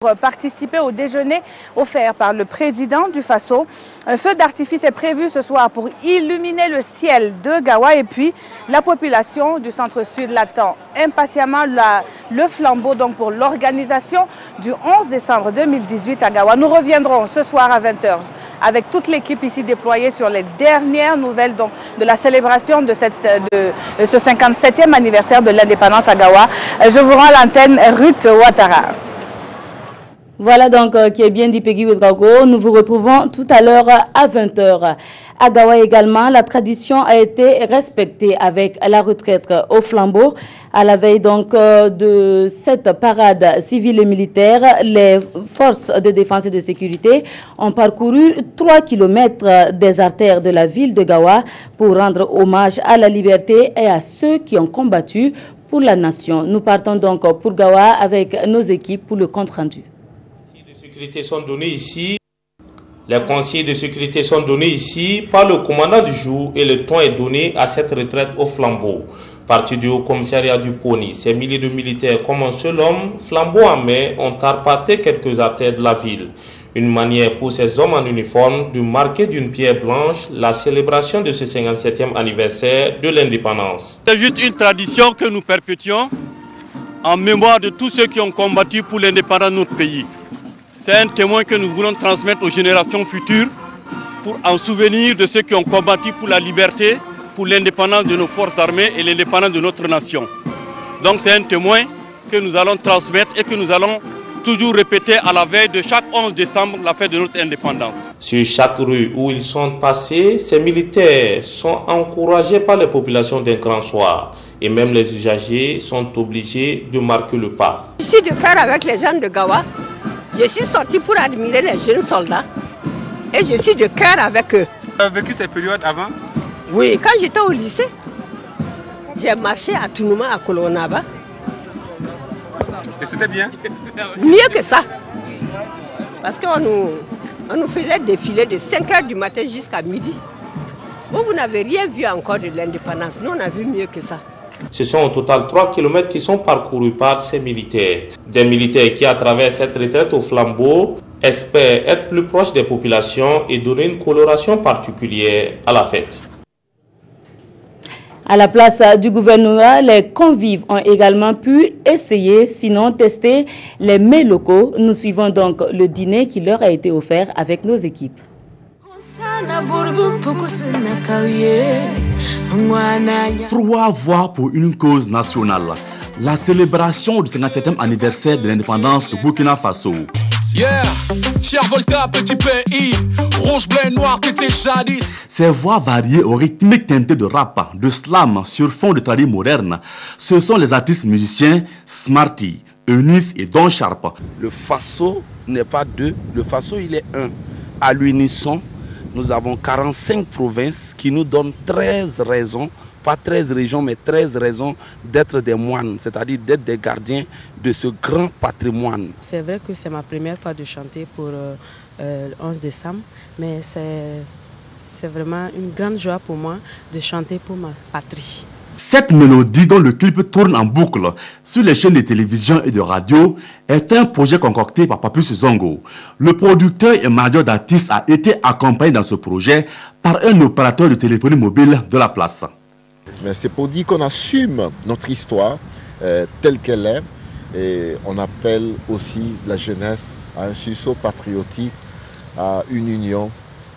Pour participer au déjeuner offert par le président du Faso. Un feu d'artifice est prévu ce soir pour illuminer le ciel de Gawa et puis la population du centre-sud l'attend impatiemment le flambeau donc pour l'organisation du 11 décembre 2018 à Gawa. Nous reviendrons ce soir à 20 h avec toute l'équipe ici déployée sur les dernières nouvelles donc, de la célébration de ce 57e anniversaire de l'indépendance à Gawa. Je vous rends l'antenne Ruth Ouattara. Voilà donc qui est bien dit Peggy Ouedraogo. Nous vous retrouvons tout à l'heure à 20 h. À Gawa également, la tradition a été respectée avec la retraite au flambeau. À la veille donc de cette parade civile et militaire, les forces de défense et de sécurité ont parcouru 3 km des artères de la ville de Gawa pour rendre hommage à la liberté et à ceux qui ont combattu pour la nation. Nous partons donc pour Gawa avec nos équipes pour le compte rendu. Sont donnés ici. Les conseillers de sécurité sont donnés ici par le commandant du jour et le ton est donné à cette retraite au flambeau. Parti du haut commissariat du Pony, ces milliers de militaires comme un seul homme, flambeau en main, ont arpenté quelques artères de la ville. Une manière pour ces hommes en uniforme de marquer d'une pierre blanche la célébration de ce 57e anniversaire de l'indépendance. C'est juste une tradition que nous perpétuons en mémoire de tous ceux qui ont combattu pour l'indépendance de notre pays. C'est un témoin que nous voulons transmettre aux générations futures pour en souvenir de ceux qui ont combattu pour la liberté, pour l'indépendance de nos forces armées et l'indépendance de notre nation. Donc c'est un témoin que nous allons transmettre et que nous allons toujours répéter à la veille de chaque 11 décembre, la fête de notre indépendance. Sur chaque rue où ils sont passés, ces militaires sont encouragés par les populations d'un grand soir. Et même les usagers sont obligés de marquer le pas. Je suis de cœur avec les gens de Gawa. Je suis sorti pour admirer les jeunes soldats et je suis de cœur avec eux. Vous avez vécu ces périodes avant? Oui, quand j'étais au lycée, j'ai marché à Tounouma, à Kolonaba. Et c'était bien? Mieux que ça. Parce qu'on nous faisait défiler de 5 h du matin jusqu'à midi. Vous n'avez rien vu encore de l'indépendance. Nous, on a vu mieux que ça. Ce sont au total 3 km qui sont parcourus par ces militaires. Des militaires qui, à travers cette retraite au flambeau, espèrent être plus proches des populations et donner une coloration particulière à la fête. À la place du gouvernement, les convives ont également pu essayer, sinon tester les mets locaux. Nous suivons donc le dîner qui leur a été offert avec nos équipes. 3 voix pour une cause nationale. La célébration du 57e anniversaire de l'indépendance de Burkina Faso. Yeah, Cher Volta, petit pays, rouge, bleu, noir, qui était jadis. Ces voix variées aux rythmiques teintées de rap, de slam sur fond de tradition moderne, ce sont les artistes musiciens Smarty, Eunice et Don Sharp. Le Faso n'est pas deux, le Faso il est un. À l'unisson, nous avons 45 provinces qui nous donnent 13 raisons, pas 13 régions, mais 13 raisons d'être des moines, c'est-à-dire d'être des gardiens de ce grand patrimoine. C'est vrai que c'est ma première fois de chanter pour le 11 décembre, mais c'est vraiment une grande joie pour moi de chanter pour ma patrie. Cette mélodie dont le clip tourne en boucle sur les chaînes de télévision et de radio est un projet concocté par Papus Zongo. Le producteur et manager d'artistes a été accompagné dans ce projet par un opérateur de téléphonie mobile de la place. C'est pour dire qu'on assume notre histoire telle qu'elle est et on appelle aussi la jeunesse à un sursaut patriotique, à une union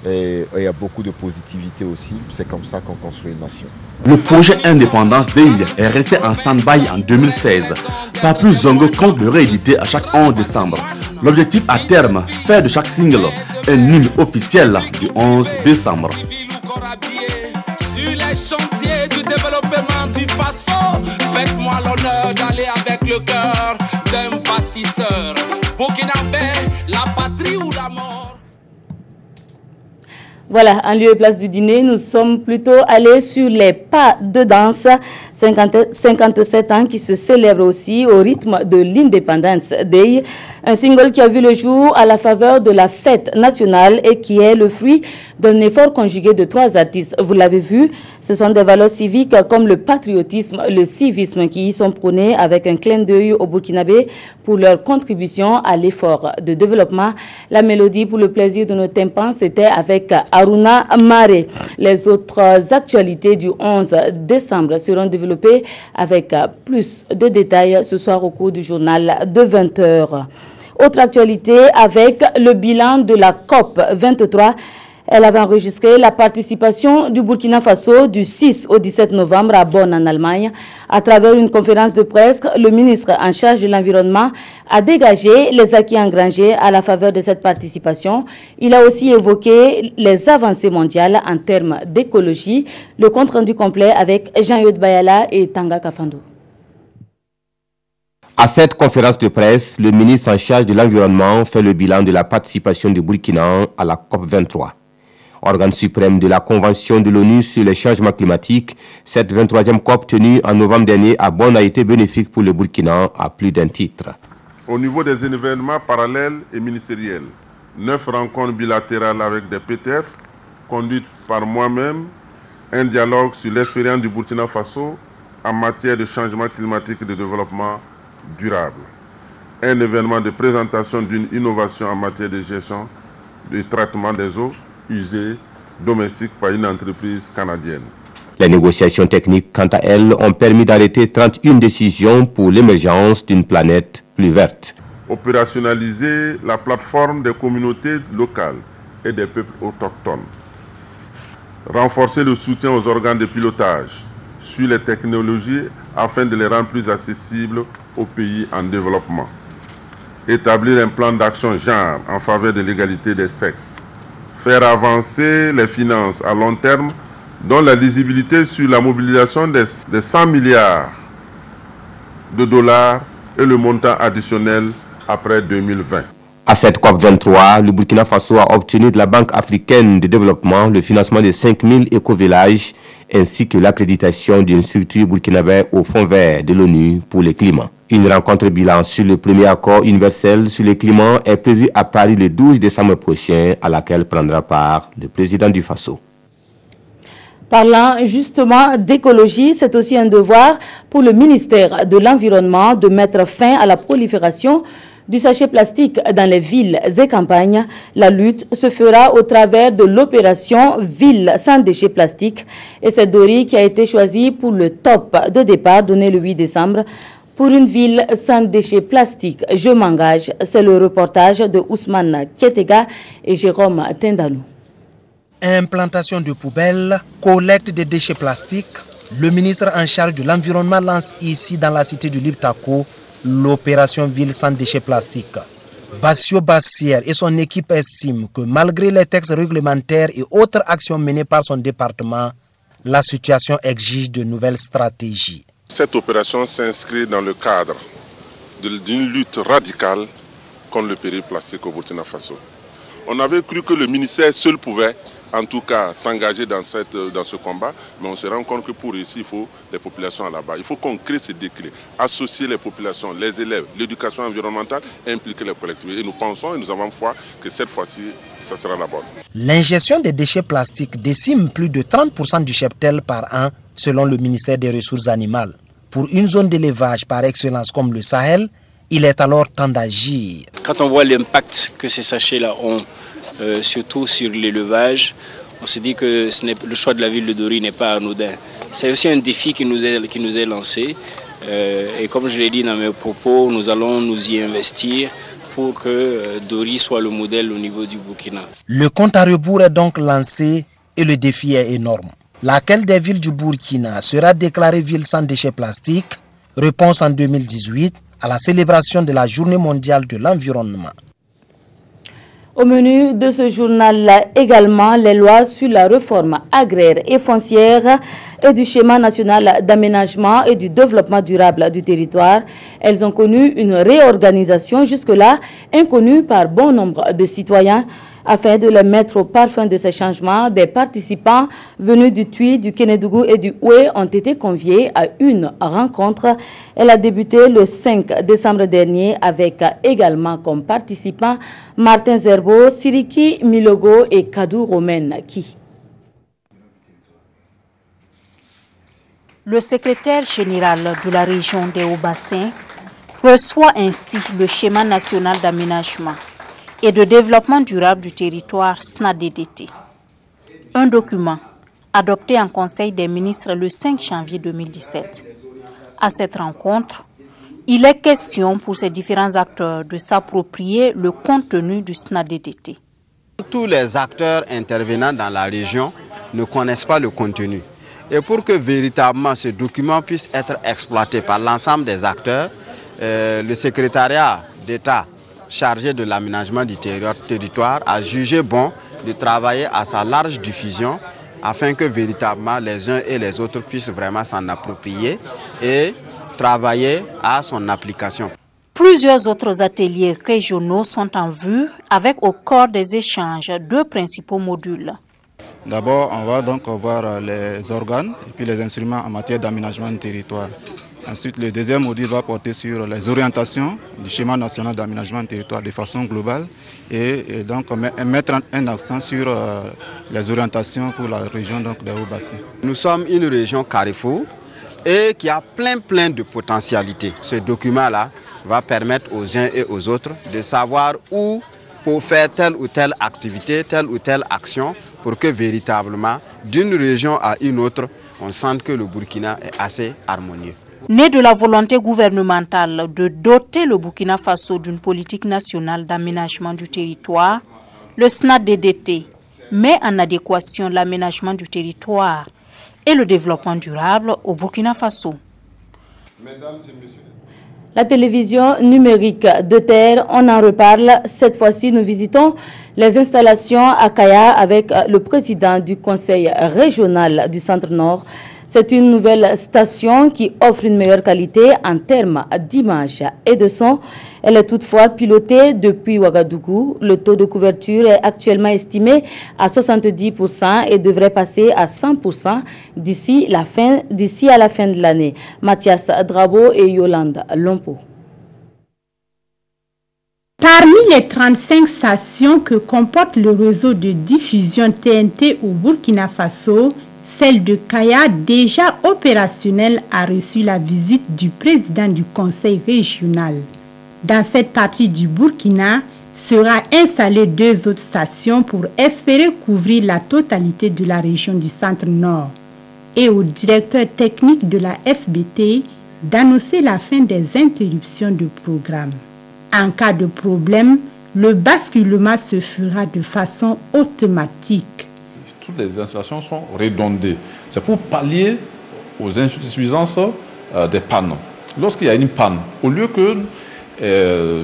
et il y a beaucoup de positivité aussi. C'est comme ça qu'on construit une nation. Le projet Indépendance Day est resté en stand-by en 2016. Papus Zongo compte le rééditer à chaque 11 décembre. L'objectif à terme, faire de chaque single un hymne officiel du 11 décembre. Sur les chantiers du développement du Faso, faites-moi l'honneur d'aller avec le cœur d'un bâtisseur. Burkinabé, la patrie ou la mort. Voilà, en lieu et place du dîner, nous sommes plutôt allés sur les pas de danse. 57 ans qui se célèbre aussi au rythme de l'Independence Day. Un single qui a vu le jour à la faveur de la fête nationale et qui est le fruit d'un effort conjugué de 3 artistes. Vous l'avez vu, ce sont des valeurs civiques comme le patriotisme, le civisme qui y sont prônés avec un clin d'œil au Burkinabé pour leur contribution à l'effort de développement. La mélodie pour le plaisir de nos tympans, c'était avec Aruna Mare. Les autres actualités du 11 décembre seront développées avec plus de détails ce soir au cours du journal de 20 h. Autre actualité avec le bilan de la COP 23. Elle avait enregistré la participation du Burkina Faso du 6 au 17 novembre à Bonn en Allemagne. À travers une conférence de presse, le ministre en charge de l'environnement a dégagé les acquis engrangés à la faveur de cette participation. Il a aussi évoqué les avancées mondiales en termes d'écologie. Le compte rendu complet avec Jean-Yod Bayala et Tanga Kafando. À cette conférence de presse, le ministre en charge de l'environnement fait le bilan de la participation du Burkina à la COP 23. Organe suprême de la Convention de l'ONU sur les changements climatiques, cette 23e COP tenue en novembre dernier à Bonn a été bénéfique pour le Burkina à plus d'un titre. Au niveau des événements parallèles et ministériels, 9 rencontres bilatérales avec des PTF conduites par moi-même, un dialogue sur l'expérience du Burkina Faso en matière de changement climatique et de développement durable, un événement de présentation d'une innovation en matière de gestion du traitement des eaux usées domestiques par une entreprise canadienne. Les négociations techniques, quant à elles, ont permis d'arrêter 31 décisions pour l'émergence d'une planète plus verte. Opérationnaliser la plateforme des communautés locales et des peuples autochtones. Renforcer le soutien aux organes de pilotage sur les technologies afin de les rendre plus accessibles aux pays en développement. Établir un plan d'action genre en faveur de l'égalité des sexes. Faire avancer les finances à long terme, dont la lisibilité sur la mobilisation des 100 milliards de dollars et le montant additionnel après 2020. À cette COP23, le Burkina Faso a obtenu de la Banque africaine de développement le financement de 5000 éco-villages ainsi que l'accréditation d'une structure burkinabé au Fonds vert de l'ONU pour le climat. Une rencontre bilan sur le premier accord universel sur le climat est prévue à Paris le 12 décembre prochain, à laquelle prendra part le président du Faso. Parlant justement d'écologie, c'est aussi un devoir pour le ministère de l'Environnement de mettre fin à la prolifération du sachet plastique dans les villes et campagnes. La lutte se fera au travers de l'opération Ville sans déchets plastiques. Et c'est Dori qui a été choisie pour le top de départ donné le 8 décembre. Pour une ville sans déchets plastiques, je m'engage. C'est le reportage de Ousmane Ketega et Jérôme Tendanou. Implantation de poubelles, collecte de déchets plastiques. Le ministre en charge de l'environnement lance ici dans la cité du Liptako l'opération Ville sans déchets plastiques. Bassio Bassière et son équipe estiment que malgré les textes réglementaires et autres actions menées par son département, la situation exige de nouvelles stratégies. Cette opération s'inscrit dans le cadre d'une lutte radicale contre le péril plastique au Burkina Faso. On avait cru que le ministère seul pouvait en tout cas s'engager dans ce combat, mais on se rend compte que pour réussir, il faut les populations là-bas. Il faut qu'on crée ces déclics, associer les populations, les élèves, l'éducation environnementale, impliquer les collectivités. Et nous pensons et nous avons foi que cette fois-ci, ça sera la bonne. L'ingestion des déchets plastiques décime plus de 30% du cheptel par an, selon le ministère des Ressources animales. Pour une zone d'élevage par excellence comme le Sahel, il est alors temps d'agir. Quand on voit l'impact que ces sachets-là ont, surtout sur l'élevage, on se dit que le choix de la ville de Dori n'est pas anodin. C'est aussi un défi qui nous est lancé. Et comme je l'ai dit dans mes propos, nous allons nous y investir pour que Dori soit le modèle au niveau du Burkina. Le compte à rebours est donc lancé et le défi est énorme. Laquelle des villes du Burkina sera déclarée ville sans déchets plastiques? Réponse en 2018 à la célébration de la Journée mondiale de l'environnement. Au menu de ce journal également, les lois sur la réforme agraire et foncière et du schéma national d'aménagement et du développement durable du territoire. Elles ont connu une réorganisation jusque-là inconnue par bon nombre de citoyens. Afin de les mettre au parfum de ces changements, des participants venus du Tui, du Kénédougou et du Oué ont été conviés à une rencontre. Elle a débuté le 5 décembre dernier avec également comme participants Martin Zerbo, Siriki Milogo et Kadou Romain Ki. Le secrétaire général de la région des Hauts-Bassins reçoit ainsi le schéma national d'aménagement et de développement durable du territoire SNADDT. Un document adopté en Conseil des ministres le 5 janvier 2017. À cette rencontre, il est question pour ces différents acteurs de s'approprier le contenu du SNADDT. Tous les acteurs intervenant dans la région ne connaissent pas le contenu. Et pour que véritablement ce document puisse être exploité par l'ensemble des acteurs, le secrétariat d'État chargé de l'aménagement du territoire a jugé bon de travailler à sa large diffusion afin que véritablement les uns et les autres puissent vraiment s'en approprier et travailler à son application. Plusieurs autres ateliers régionaux sont en vue avec au corps des échanges deux principaux modules. D'abord, on va donc voir les organes et puis les instruments en matière d'aménagement du territoire. Ensuite, le deuxième module va porter sur les orientations du schéma national d'aménagement du territoire de façon globale et donc mettre un accent sur les orientations pour la région donc, des Hauts-Bassins. Nous sommes une région carrefour et qui a plein de potentialités. Ce document-là va permettre aux uns et aux autres de savoir où pour faire telle ou telle activité, telle ou telle action, pour que véritablement, d'une région à une autre, on sente que le Burkina est assez harmonieux. Né de la volonté gouvernementale de doter le Burkina Faso d'une politique nationale d'aménagement du territoire, le SNADDT met en adéquation l'aménagement du territoire et le développement durable au Burkina Faso. La télévision numérique de terre, on en reparle. Cette fois-ci, nous visitons les installations à Kaya avec le président du conseil régional du Centre-Nord. C'est une nouvelle station qui offre une meilleure qualité en termes d'image et de son. Elle est toutefois pilotée depuis Ouagadougou. Le taux de couverture est actuellement estimé à 70% et devrait passer à 100% d'ici à la fin de l'année. Mathias Drabo et Yolande Lompo. Parmi les 35 stations que comporte le réseau de diffusion TNT au Burkina Faso, celle de Kaya, déjà opérationnelle, a reçu la visite du président du conseil régional. Dans cette partie du Burkina, sera installées 2 autres stations pour espérer couvrir la totalité de la région du Centre-Nord. Et au directeur technique de la SBT d'annoncer la fin des interruptions de programme. En cas de problème, le basculement se fera de façon automatique. Toutes les installations sont redondées. C'est pour pallier aux insuffisances des pannes. Lorsqu'il y a une panne, au lieu que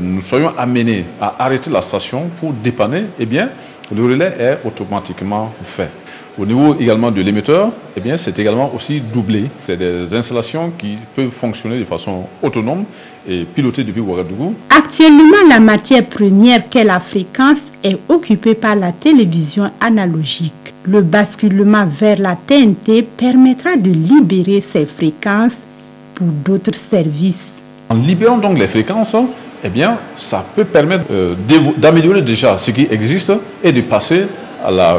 nous soyons amenés à arrêter la station pour dépanner, eh bien, le relais est automatiquement fait. Au niveau également de l'émetteur, eh bien, c'est également aussi doublé. C'est des installations qui peuvent fonctionner de façon autonome et pilotées depuis Ouagadougou. Actuellement, la matière première qu'est la fréquence est occupée par la télévision analogique. Le basculement vers la TNT permettra de libérer ces fréquences pour d'autres services. En libérant donc les fréquences, eh bien, ça peut permettre d'améliorer déjà ce qui existe et de passer à la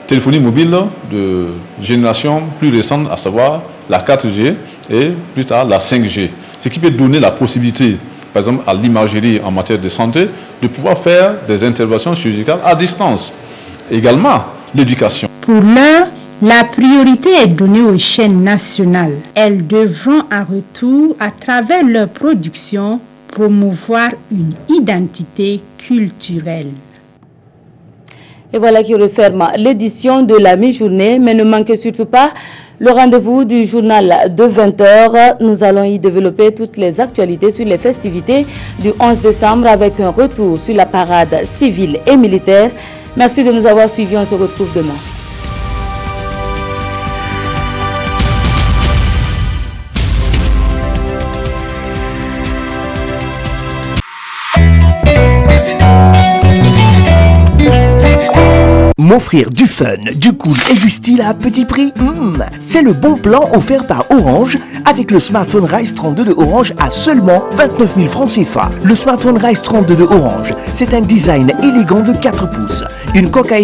téléphonie mobile de génération plus récente, à savoir la 4G et plus tard la 5G. Ce qui peut donner la possibilité, par exemple, à l'imagerie en matière de santé, de pouvoir faire des interventions chirurgicales à distance. Également, l'éducation. Pour l'heure, la priorité est donnée aux chaînes nationales. Elles devront en retour, à travers leur production, promouvoir une identité culturelle. Et voilà qui referme l'édition de la mi-journée, mais ne manquez surtout pas le rendez-vous du journal de 20h. Nous allons y développer toutes les actualités sur les festivités du 11 décembre avec un retour sur la parade civile et militaire. Merci de nous avoir suivis, on se retrouve demain. M'offrir du fun, du cool et du style à petit prix, c'est le bon plan offert par Orange avec le smartphone Rise 32 de Orange à seulement 29 000 francs CFA. Le smartphone Rise 32 de Orange, c'est un design élégant de 4 pouces, une coque à